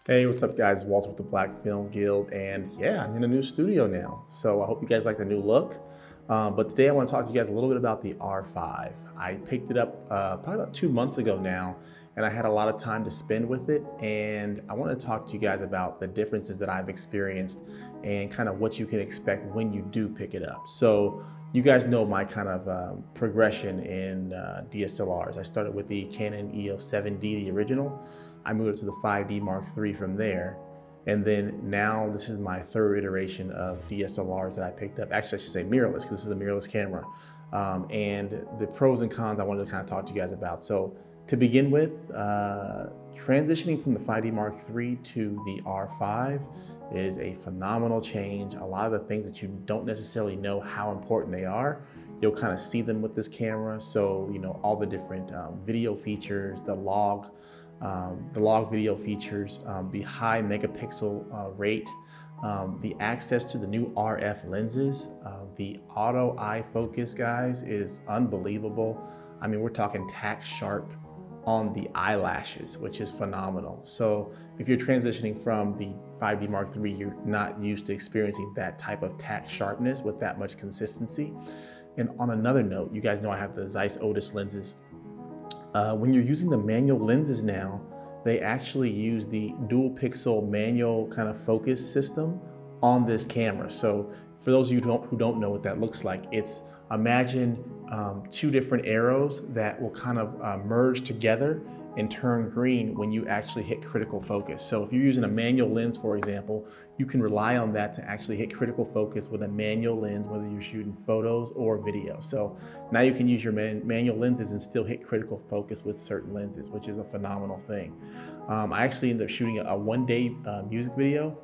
Hey, what's up, guys? Walter with the Black Film Guild, and yeah, I'm in a new studio now. So I hope you guys like the new look. But today I want to talk to you guys a little bit about the R5. I picked it up probably about 2 months ago now, and I had a lot of time to spend with it. And I want to talk to you guys about the differences that I've experienced and kind of what you can expect when you do pick it up. So you guys know my kind of progression in DSLRs. I started with the Canon EOS 7D, the original. I moved up to the 5D Mark III from there. And then now this is my third iteration of DSLRs that I picked up. Actually, I should say mirrorless, because this is a mirrorless camera. And the pros and cons I wanted to kind of talk to you guys about. So to begin with, transitioning from the 5D Mark III to the R5 is a phenomenal change. A lot of the things that you don't necessarily know how important they are, you'll kind of see them with this camera. So, all the different video features, the log video features, the high megapixel rate, the access to the new RF lenses, the auto eye focus, guys, is unbelievable. I mean, we're talking tack sharp on the eyelashes, which is phenomenal. So if you're transitioning from the 5D Mark III, you're not used to experiencing that type of tack sharpness with that much consistency. And on another note, you guys know I have the Zeiss Otis lenses. When you're using the manual lenses now, they actually use the dual pixel manual kind of focus system on this camera. So for those of you who don't know what that looks like, it's imagine two different arrows that will kind of merge together and turn green when you actually hit critical focus. So if you're using a manual lens, for example, you can rely on that to actually hit critical focus with a manual lens, whether you're shooting photos or video. So now you can use your manual lenses and still hit critical focus with certain lenses, which is a phenomenal thing. I actually ended up shooting a one-day music video,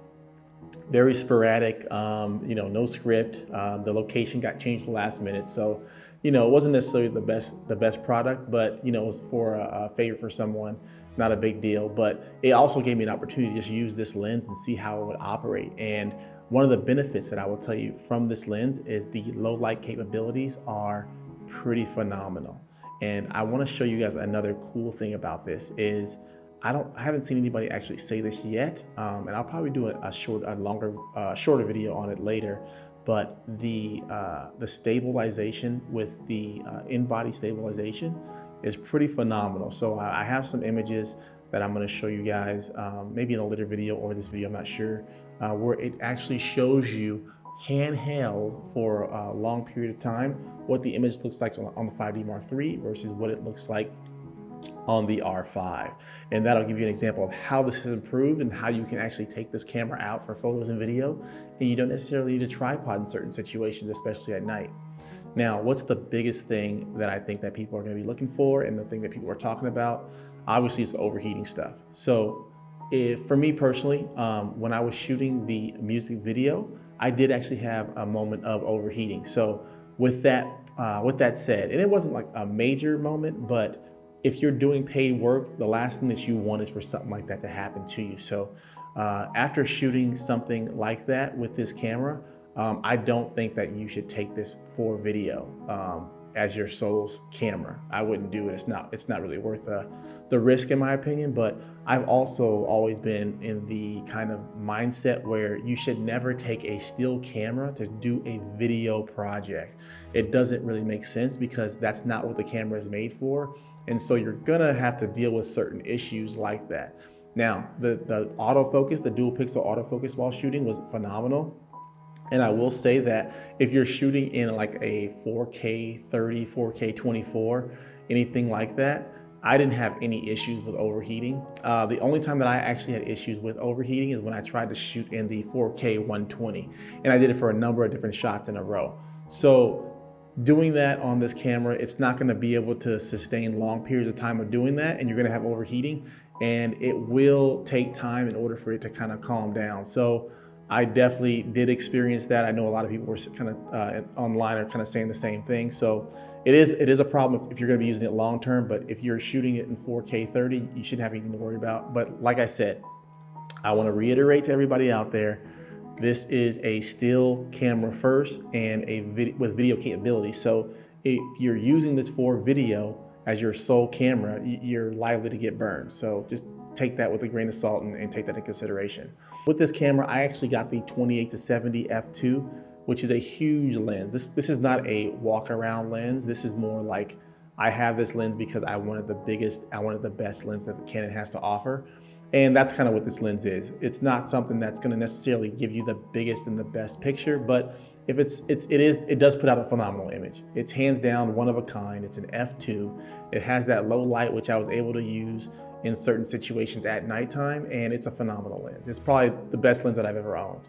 very sporadic, no script. The location got changed the last minute, so it wasn't necessarily the best product, but it was for a favor for someone, not a big deal. But it also gave me an opportunity to just use this lens and see how it would operate. And one of the benefits that I will tell you from this lens is the low light capabilities are pretty phenomenal. And I want to show you guys another cool thing about this is I haven't seen anybody actually say this yet, and I'll probably do shorter video on it later. But the stabilization with the in-body stabilization is pretty phenomenal. So I have some images that I'm going to show you guys, maybe in a later video or this video, I'm not sure, where it actually shows you handheld for a long period of time what the image looks like on the 5D Mark III versus what it looks like on the R5. And that'll give you an example of how this has improved and how you can actually take this camera out for photos and video, and you don't necessarily need a tripod in certain situations, especially at night. Now, what's the biggest thing that I think that people are going to be looking for, and the thing that people are talking about? Obviously, it's the overheating stuff. So for me personally, when I was shooting the music video, I did actually have a moment of overheating. So with that said, and it wasn't like a major moment, but if you're doing paid work, the last thing that you want is for something like that to happen to you. So after shooting something like that with this camera, I don't think that you should take this for video as your sole camera. I wouldn't do it. It's not really worth the risk, in my opinion. But I've also always been in the kind of mindset where you should never take a still camera to do a video project. It doesn't really make sense because that's not what the camera is made for. And so you're gonna have to deal with certain issues like that. Now, the autofocus, the dual pixel autofocus while shooting was phenomenal. And I will say that if you're shooting in like a 4K 30, 4K 24, anything like that, I didn't have any issues with overheating. The only time that I actually had issues with overheating is when I tried to shoot in the 4K 120. And I did it for a number of different shots in a row. So doing that on this camera, it's not going to be able to sustain long periods of time of doing that, and you're going to have overheating, and it will take time in order for it to kind of calm down. So I definitely did experience that. I know a lot of people were kind of online are kind of saying the same thing. So it is a problem if you're going to be using it long term, but if you're shooting it in 4K 30, you shouldn't have anything to worry about. But like I said, I want to reiterate to everybody out there, this is a still camera first and with video capability. So if you're using this for video as your sole camera, you're liable to get burned. So just take that with a grain of salt and take that into consideration. With this camera, I actually got the 28-70 f2, which is a huge lens. This is not a walk around lens. This is more like, I have this lens because I wanted the best lens that Canon has to offer. And that's kind of what this lens is. It's not something that's going to necessarily give you the biggest and the best picture, but if it does put out a phenomenal image. It's hands down one of a kind. It's an f2. It has that low light, which I was able to use in certain situations at nighttime, and it's a phenomenal lens. It's probably the best lens that I've ever owned.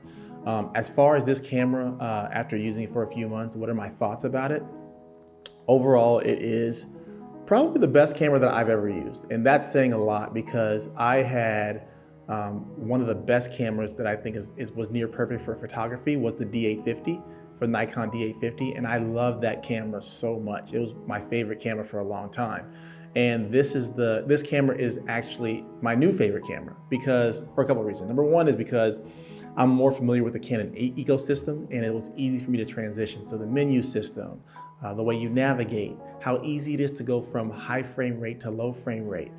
As far as this camera, after using it for a few months, what are my thoughts about it? Overall, it is probably the best camera that I've ever used. And that's saying a lot, because I had one of the best cameras that I think was near perfect for photography was the D850, for Nikon D850. And I love that camera so much. It was my favorite camera for a long time. And this camera is actually my new favorite camera, because for a couple of reasons. Number one is because I'm more familiar with the Canon ecosystem, and it was easy for me to transition. So the menu system, the way you navigate, how easy it is to go from high frame rate to low frame rate,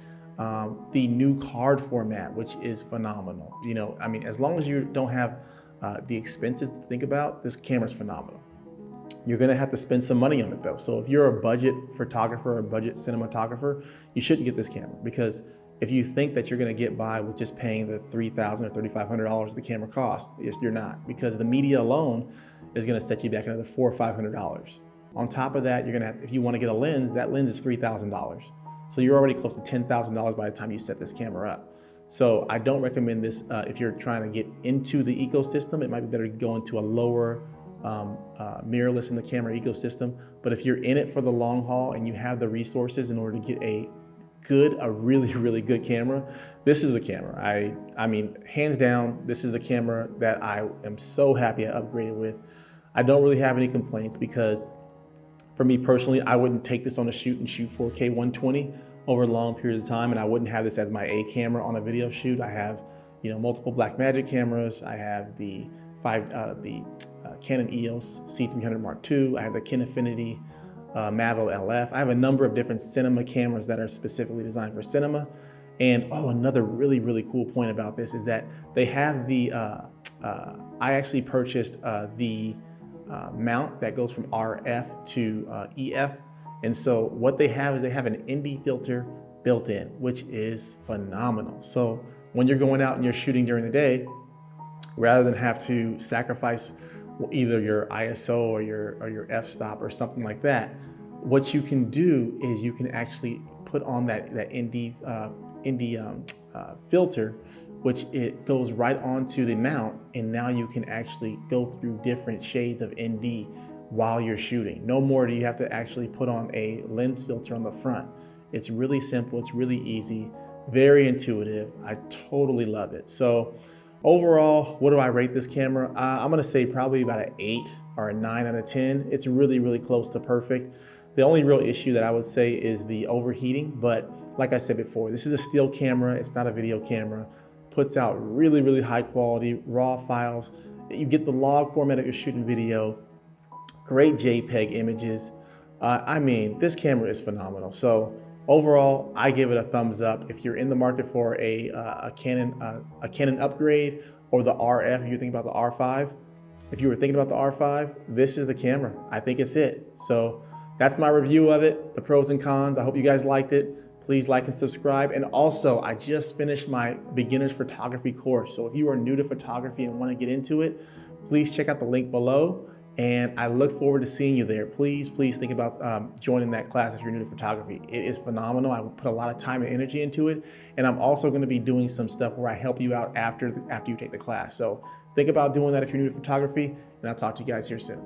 the new card format, which is phenomenal. You know, I mean, as long as you don't have the expenses to think about, this camera's phenomenal. You're gonna have to spend some money on it though. So if you're a budget photographer or a budget cinematographer, you shouldn't get this camera, because if you think that you're gonna get by with just paying the $3,000 or $3,500 the camera costs, you're not, because the media alone is gonna set you back another $400 or $500. On top of that, you're gonna have, if you wanna get a lens, that lens is $3,000. So you're already close to $10,000 by the time you set this camera up. So I don't recommend this if you're trying to get into the ecosystem. It might be better to go into a lower mirrorless in the camera ecosystem. But if you're in it for the long haul and you have the resources in order to get a really, really good camera, this is the camera. I mean, hands down, this is the camera that I am so happy I upgraded with. I don't really have any complaints, because for me personally, I wouldn't take this on a shoot and shoot 4K 120 over long periods of time, and I wouldn't have this as my A camera on a video shoot. I have, you know, multiple Blackmagic cameras. I have the Canon EOS C300 Mark II. I have the Kinefinity Mavo LF. I have a number of different cinema cameras that are specifically designed for cinema. And another really, really cool point about this is that they have the, I actually purchased the mount that goes from RF to EF. And so what they have is they have an ND filter built in, which is phenomenal. So when you're going out and you're shooting during the day, rather than have to sacrifice either your ISO or your f-stop or something like that, what you can do is you can actually put on that ND filter, which it goes right onto the mount, and now you can actually go through different shades of ND while you're shooting. No more do you have to actually put on a lens filter on the front. It's really simple, it's really easy, very intuitive. I totally love it. So overall, what do I rate this camera? I'm gonna say probably about an 8 or a 9 out of 10. It's really, really close to perfect. The only real issue that I would say is the overheating, but like I said before, this is a still camera, it's not a video camera. Puts out really, really high quality raw files. You get the log format if you're shooting video, great JPEG images. I mean, this camera is phenomenal. So overall, I give it a thumbs up. If you're in the market for a Canon upgrade, or the RF, if you're thinking about the R5, if you were thinking about the R5, this is the camera. I think it's it. So that's my review of it, the pros and cons. I hope you guys liked it. Please like and subscribe. And also, I just finished my beginner's photography course. So if you are new to photography and want to get into it, please check out the link below. And I look forward to seeing you there. Please think about joining that class if you're new to photography. It is phenomenal. I will put a lot of time and energy into it. And I'm also going to be doing some stuff where I help you out after you take the class. So think about doing that if you're new to photography, and I'll talk to you guys here soon.